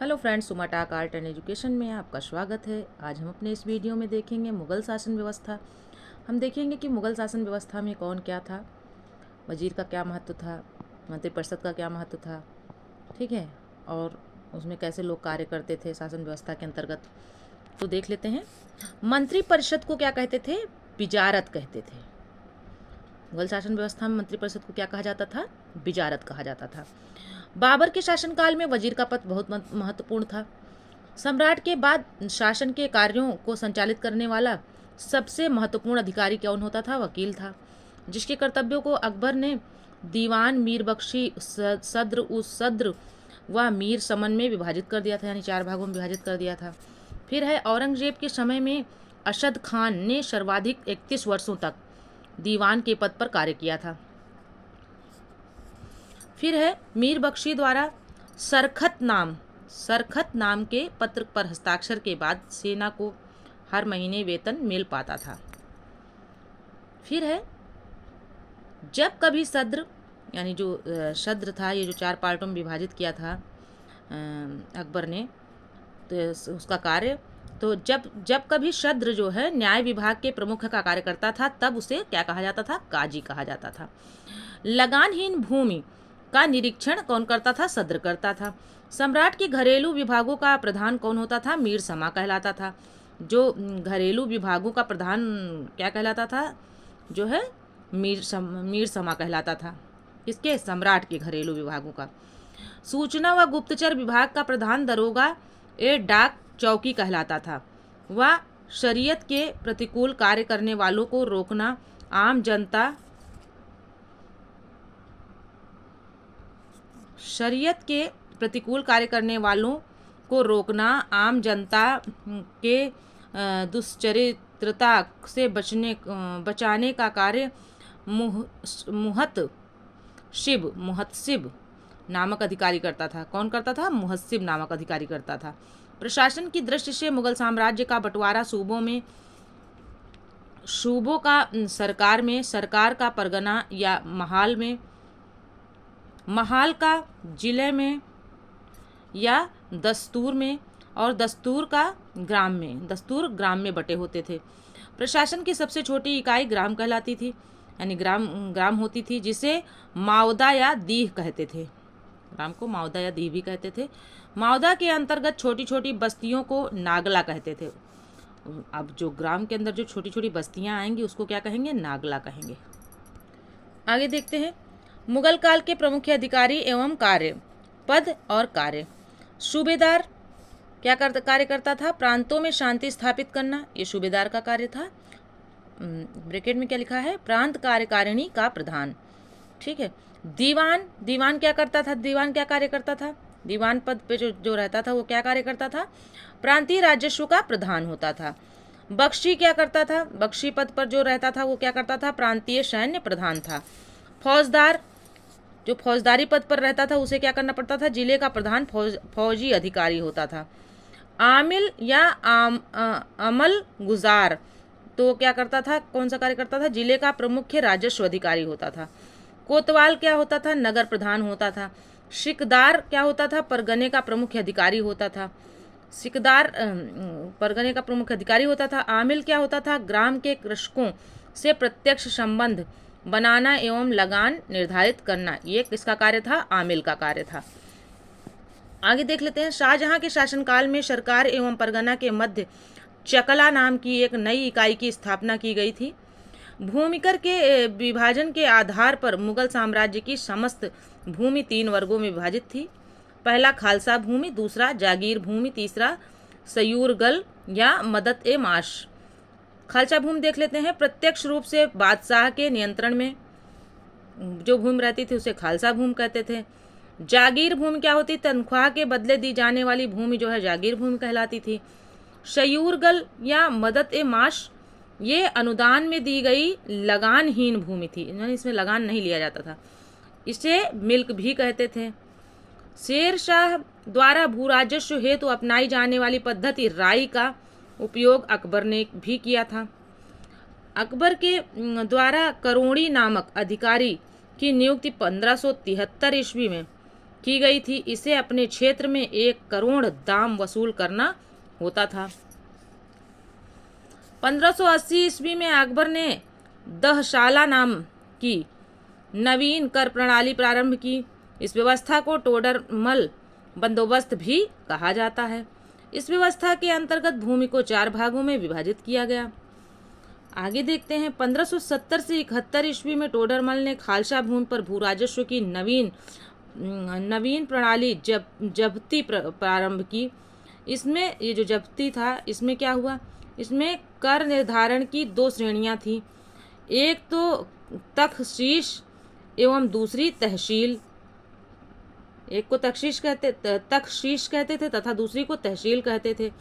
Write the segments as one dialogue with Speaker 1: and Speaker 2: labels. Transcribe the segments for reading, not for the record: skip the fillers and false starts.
Speaker 1: Hello friends, Sumatak art and education में आपका स्वागत है। आज हम अपने इस वीडियो में देखेंगे मुग़ल शासन व्यवस्था। हम देखेंगे कि मुग़ल शासन व्यवस्था में कौन क्या था, वजीर का क्या महत्व था, मंत्रिपरिषद का क्या महत्व था, ठीक है, और उसमें कैसे लोग कार्य करते थे शासन व्यवस्था के अंतर्गत। तो देख लेते हैं। मंत्रिपरिषद को क्या कहते थे? विजारत कहते थे। मुग़ल शासन व्यवस्था में मंत्रिपरिषद को क्या कहा जाता था? विजारत कहा जाता था। बाबर के शासनकाल में वजीर का पद बहुत महत्वपूर्ण था। सम्राट के बाद शासन के कार्यों को संचालित करने वाला सबसे महत्वपूर्ण अधिकारी कौन होता था? वकील था, जिसके कर्तव्यों को अकबर ने दीवान, मीर बख्शी, सद्र उस सद्र व मीर समन में विभाजित कर दिया था, यानी 4 भागों में विभाजित कर दिया था। फिर है औरंगजेब के समय में अशद खान ने सर्वाधिक 31 वर्षों तक दीवान के पद पर कार्य किया था। फिर है मीर बख्शी द्वारा सरखत नाम के पत्र पर हस्ताक्षर के बाद सेना को हर महीने वेतन मिल पाता था। फिर है जब कभी सद्र, यानी जो सद्र था, ये जो 4 पार्टों में विभाजित किया था अकबर ने, तो उसका कार्य, तो जब कभी सद्र जो है न्याय विभाग के प्रमुख का कार्य करता था, तब उसे क्या कहा जाता था? काजी कहा जाता था। लगानहीन भूमि का निरीक्षण कौन करता था? सद्र करता था। सम्राट के घरेलू विभागों का प्रधान कौन होता था? मीर समा कहलाता था। जो घरेलू विभागों का प्रधान क्या कहलाता था? जो है मीर समा कहलाता था। किसके? सम्राट के घरेलू विभागों का। सूचना व गुप्तचर विभाग का प्रधान दरोगा ए डाक चौकी कहलाता था। वह शरीयत के प्रतिकूल कार्य करने वालों को रोकना, आम जनता शरीयत के प्रतिकूल कार्य करने वालों को रोकना, आम जनता के दुष्चरित्रता से बचाने का कार्य मुहत्सिब नामक अधिकारी करता था। कौन करता था? मुहत्सिब नामक अधिकारी करता था। प्रशासन की दृष्टि से मुगल साम्राज्य का बंटवारा सूबों का सरकार में, सरकार का परगना या महाल का जिले में या दस्तूर में, और दस्तूर ग्राम में बटे होते थे। प्रशासन की सबसे छोटी इकाई ग्राम कहलाती थी, यानी ग्राम होती थी, जिसे मावदा या दीह कहते थे। ग्राम को मावदा या दीह भी कहते थे। मावदा के अंतर्गत छोटी छोटी बस्तियों को नागला कहते थे। अब जो ग्राम के अंदर जो छोटी छोटी बस्तियां आएंगी उसको क्या कहेंगे? नागला कहेंगे। आगे देखते हैं। मुगल काल के प्रमुख अधिकारी एवं कार्य, पद और कार्य। सूबेदार क्या कार्य करता था? प्रांतों में शांति स्थापित करना, ये सूबेदार का कार्य था। ब्रैकेट में क्या लिखा है? प्रांत कार्यकारिणी का प्रधान, ठीक है। दीवान क्या करता था? दीवान क्या कार्य करता था? दीवान पद पे जो रहता था वो क्या कार्य करता था? प्रांतीय राजस्व का प्रधान होता था। बख्शी क्या करता था? बख्शी पद पर जो रहता था वो क्या करता था? प्रांतीय सैन्य प्रधान था। फौजदार जो फौजदारी पद पर रहता था उसे क्या करना पड़ता था? जिले का प्रधान फौजी अधिकारी होता था। आमिल या अमल गुजार तो क्या करता था? कौन सा कार्य करता था? जिले का प्रमुख राजस्व अधिकारी होता था। कोतवाल क्या होता था? नगर प्रधान होता था। सिकदार क्या होता था? परगने का प्रमुख अधिकारी होता था। सिकदार परगने का प्रमुख अधिकारी होता था। आमिल क्या होता था? ग्राम के कृषकों से प्रत्यक्ष संबंध बनाना एवं लगान निर्धारित करना, ये किसका कार्य था? आमिल का कार्य था। आगे देख लेते हैं। शाहजहां के शासनकाल में सरकार एवं परगना के मध्य चकला नाम की एक नई इकाई की स्थापना की गई थी। भूमिकर के विभाजन के आधार पर मुगल साम्राज्य की समस्त भूमि 3 वर्गों में विभाजित थी। पहला खालसा भूमि, दूसरा जागीर भूमि, तीसरा सयूरगल या मदत ए माश। खालसा भूमि देख लेते हैं। प्रत्यक्ष रूप से बादशाह के नियंत्रण में जो भूमि रहती थी उसे खालसा भूमि कहते थे। जागीर भूमि क्या होती? तनख्वाह के बदले दी जाने वाली भूमि जो है जागीर भूमि कहलाती थी। शयूरगल या मदत ए माश ये अनुदान में दी गई लगानहीन भूमि थी, यानी इसमें लगान नहीं लिया जाता था। इसे मिल्क भी कहते थे। शेर शाह द्वारा भू राजस्व हेतु अपनाई जाने वाली पद्धति राई का उपयोग अकबर ने भी किया था। अकबर के द्वारा करोड़ी नामक अधिकारी की नियुक्ति 1573 ईस्वी में की गई थी। इसे अपने क्षेत्र में 1 करोड़ दाम वसूल करना होता था। 1580 ईस्वी में अकबर ने दहशाला नाम की नवीन कर प्रणाली प्रारंभ की। इस व्यवस्था को टोडरमल बंदोबस्त भी कहा जाता है। इस व्यवस्था के अंतर्गत भूमि को 4 भागों में विभाजित किया गया। आगे देखते हैं 1570 से 71 ईस्वी में टोडरमल ने खालसा भूमि पर भू राजस्व की नवीन प्रणाली जब्ती प्रारंभ की। इसमें ये जो जब्ती था, इसमें क्या हुआ, इसमें कर निर्धारण की 2 श्रेणियां थी। एक तो तखशीश एवं दूसरी तहसील। एक को तखशीश कहते थे तथा दूसरी को तहसील कहते थे।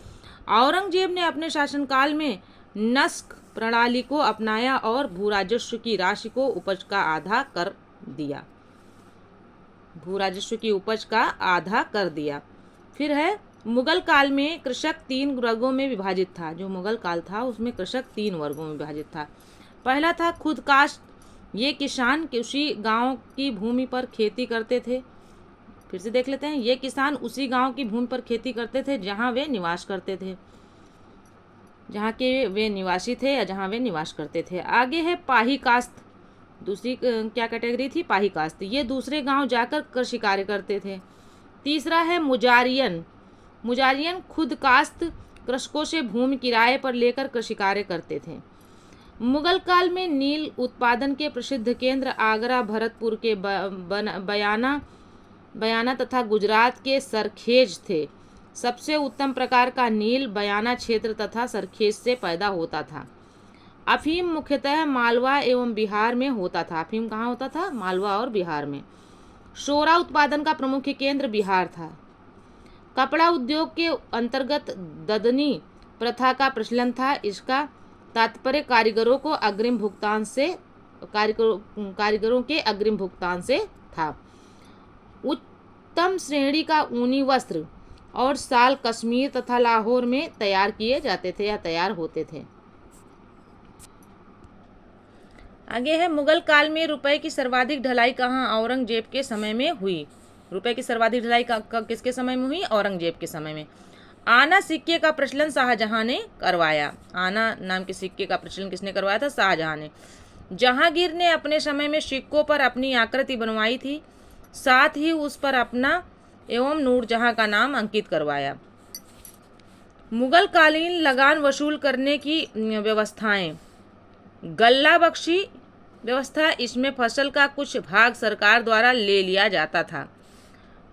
Speaker 1: औरंगजेब ने अपने शासनकाल में नस्क प्रणाली को अपनाया और भू राजस्व की राशि को उपज का आधा कर दिया। भू राजस्व की उपज का आधा कर दिया। फिर है मुगल काल में कृषक 3 वर्गों में विभाजित था। जो मुगल काल था उसमें कृषक 3 वर्गों में विभाजित था। पहला था खुदकाश्त। ये किसान उसी गांव की भूमि पर खेती करते थे। फिर से देख लेते हैं, ये किसान उसी गांव की भूमि पर खेती करते थे जहां वे निवास करते थे, जहाँ के वे निवासी थे या जहाँ वे निवास करते थे। आगे है पाही कास्त। दूसरी क्या कैटेगरी थी, पाही कास्त। ये दूसरे गांव जाकर कृषि कार्य करते थे। तीसरा है मुजारियन। मुजारियन खुद कास्त कृषकों से भूमि किराए पर लेकर कृषि कार्य करते थे। मुगल काल में नील उत्पादन के प्रसिद्ध केंद्र आगरा, भरतपुर के बयाना तथा गुजरात के सरखेज थे। सबसे उत्तम प्रकार का नील बयाना क्षेत्र तथा सरखेज से पैदा होता था। अफीम मुख्यतः मालवा एवं बिहार में होता था। अफीम कहाँ होता था, मालवा और बिहार में। शोरा उत्पादन का प्रमुख केंद्र बिहार था। कपड़ा उद्योग के अंतर्गत ददनी प्रथा का प्रचलन था। इसका तात्पर्य कारीगरों के अग्रिम भुगतान से था। उत्तम श्रेणी का ऊनी वस्त्र और शाल कश्मीर तथा लाहौर में तैयार किए जाते थे या तैयार होते थे। आगे है मुगल काल में रुपए की सर्वाधिक ढलाई कहाँ, औरंगजेब के समय में हुई। रुपए की सर्वाधिक ढलाई किसके समय में हुई, औरंगजेब के समय में। आना सिक्के का प्रचलन शाहजहां ने करवाया। आना नाम के सिक्के का प्रचलन किसने करवाया था, शाहजहां ने। जहांगीर ने अपने समय में सिक्कों पर अपनी आकृति बनवाई थी, साथ ही उस पर अपना एवं नूरजहां का नाम अंकित करवाया। मुगल कालीन लगान वसूल करने की व्यवस्थाएं। गल्ला बख्शी व्यवस्था, इसमें फसल का कुछ भाग सरकार द्वारा ले लिया जाता था।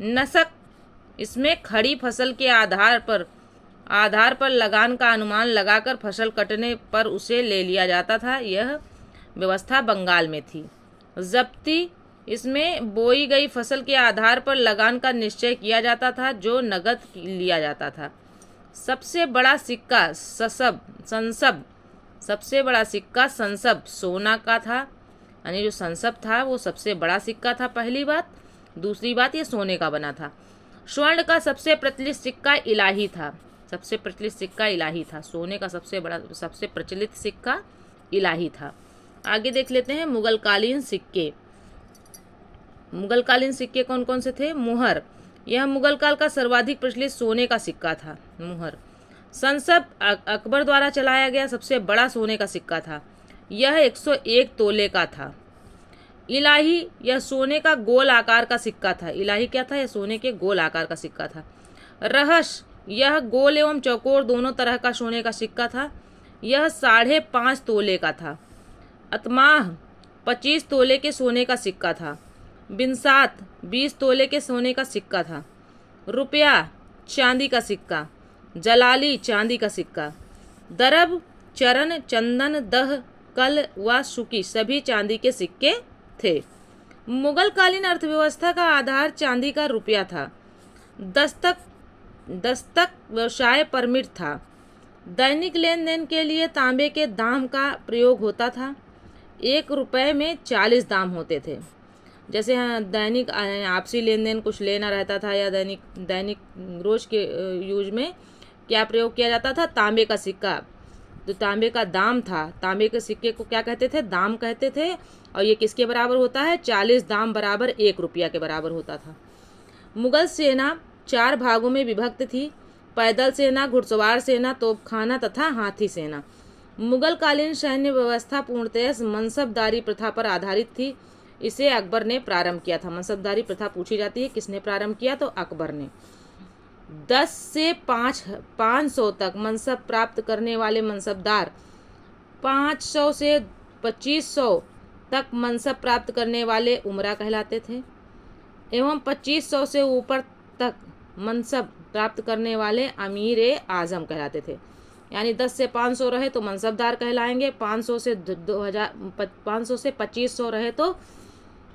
Speaker 1: नसक, इसमें खड़ी फसल के आधार पर लगान का अनुमान लगाकर फसल कटने पर उसे ले लिया जाता था। यह व्यवस्था बंगाल में थी। जब्ती, इसमें बोई गई फसल के आधार पर लगान का निश्चय किया जाता था जो नगद लिया जाता था। सबसे बड़ा सिक्का संसब सोना का था, यानी जो संसब था वो सबसे बड़ा सिक्का था, पहली बात। दूसरी बात ये सोने का बना था। स्वर्ण का सबसे प्रचलित सिक्का इलाही था। सोने का सबसे प्रचलित सिक्का इलाही था। आगे देख लेते हैं मुगलकालीन सिक्के। मुगलकालीन सिक्के कौन कौन से थे। मुहर, यह मुगल काल का सर्वाधिक प्रचलित सोने का सिक्का था। मुहर। संसब, अकबर द्वारा चलाया गया सबसे बड़ा सोने का सिक्का था। यह 101 तोले का था। इलाही, यह सोने का गोल आकार का सिक्का था। इलाही क्या था, यह सोने के गोल आकार का सिक्का था। रहस, यह गोल एवं चौकोर दोनों तरह का सोने का सिक्का था। यह 5.5 तोले का था। अतमाह 25 तोले के सोने का सिक्का था। बिनसात 20 तोले के सोने का सिक्का था। रुपया चांदी का सिक्का। जलाली चांदी का सिक्का। दरब, चरण, चंदन, दह, कल व सुकी सभी चांदी के सिक्के थे। मुगलकालीन अर्थव्यवस्था का आधार चांदी का रुपया था। दस्तक व्यवसाय परमिट था। दैनिक लेन देन के लिए तांबे के दाम का प्रयोग होता था। 1 रुपये में 40 दाम होते थे। जैसे दैनिक आपसी लेन देन कुछ लेना रहता था या दैनिक रोज के यूज में क्या प्रयोग किया जाता था, तांबे का सिक्का। तो तांबे का दाम था, तांबे के सिक्के को क्या कहते थे, दाम कहते थे। और ये किसके बराबर होता है, 40 दाम बराबर 1 रुपया के बराबर होता था। मुगल सेना 4 भागों में विभक्त थी: पैदल सेना, घुड़सवार सेना, तोपखाना तथा हाथी सेना। मुगल कालीन सैन्य व्यवस्था पूर्णतः मनसबदारी प्रथा पर आधारित थी। इसे अकबर ने प्रारंभ किया था। मनसबदारी प्रथा पूछी जाती है, किसने प्रारंभ किया? तो अकबर ने। 10 से 500 तक मनसब प्राप्त करने वाले मनसबदार, 500 से 2500 तक मनसब प्राप्त करने वाले उमरा कहलाते थे, एवं 2500 से ऊपर तक मनसब प्राप्त करने वाले अमीर ए आज़म कहलाते थे। यानी 10 से 500 रहे तो मनसबदार कहलाएंगे, 500 से 2500 रहे तो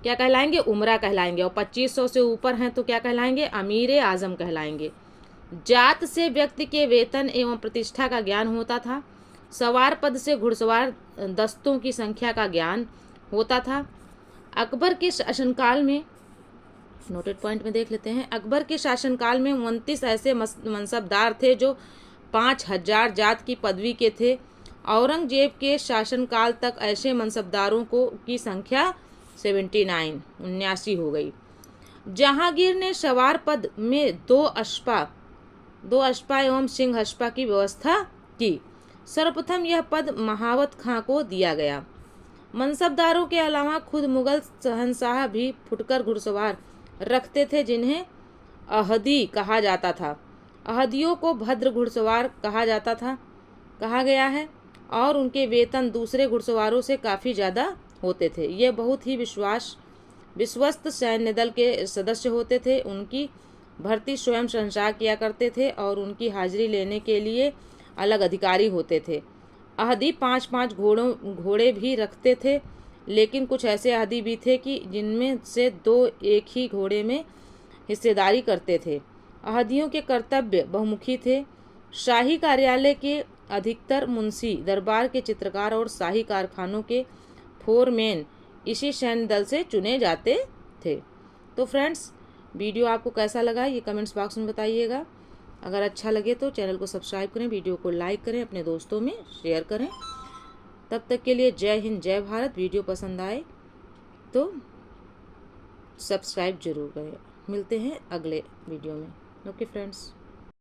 Speaker 1: क्या कहलाएंगे? उमरा कहलाएंगे, और 2500 से ऊपर हैं तो क्या कहलाएंगे? अमीर ए आज़म कहलाएंगे। जात से व्यक्ति के वेतन एवं प्रतिष्ठा का ज्ञान होता था। सवार पद से घुड़सवार दस्तों की संख्या का ज्ञान होता था। अकबर के शासनकाल में, नोटेड पॉइंट में देख लेते हैं, अकबर के शासनकाल में 29 ऐसे मनसबदार थे जो 5000 जात की पदवी के थे। औरंगजेब के शासनकाल तक ऐसे मनसबदारों की संख्या 79 हो गई। जहांगीर ने सवार पद में 2 अश्पा एवं सिंह अश्पा की व्यवस्था की। सर्वप्रथम यह पद महावत खां को दिया गया। मनसबदारों के अलावा खुद मुगल शहंशाह भी फुटकर घुड़सवार रखते थे, जिन्हें अहदी कहा जाता था। अहदियों को भद्र घुड़सवार कहा गया है, और उनके वेतन दूसरे घुड़सवारों से काफ़ी ज़्यादा होते थे। ये बहुत ही विश्वस्त सैन्य दल के सदस्य होते थे। उनकी भर्ती स्वयं शहंशाह किया करते थे और उनकी हाजिरी लेने के लिए अलग अधिकारी होते थे। अहदी 5-5 घोड़े भी रखते थे, लेकिन कुछ ऐसे अहदी भी थे कि जिनमें से 2 एक ही घोड़े में हिस्सेदारी करते थे। अहदियों के कर्तव्य बहुमुखी थे। शाही कार्यालय के अधिकतर मुंशी, दरबार के चित्रकार और शाही कारखानों के फोरमैन इसी सैन्य दल से चुने जाते थे। तो फ्रेंड्स, वीडियो आपको कैसा लगा ये कमेंट्स बॉक्स में बताइएगा। अगर अच्छा लगे तो चैनल को सब्सक्राइब करें, वीडियो को लाइक करें, अपने दोस्तों में शेयर करें। तब तक के लिए जय हिंद, जय भारत। वीडियो पसंद आए तो सब्सक्राइब जरूर करें। मिलते हैं अगले वीडियो में। Okay friends.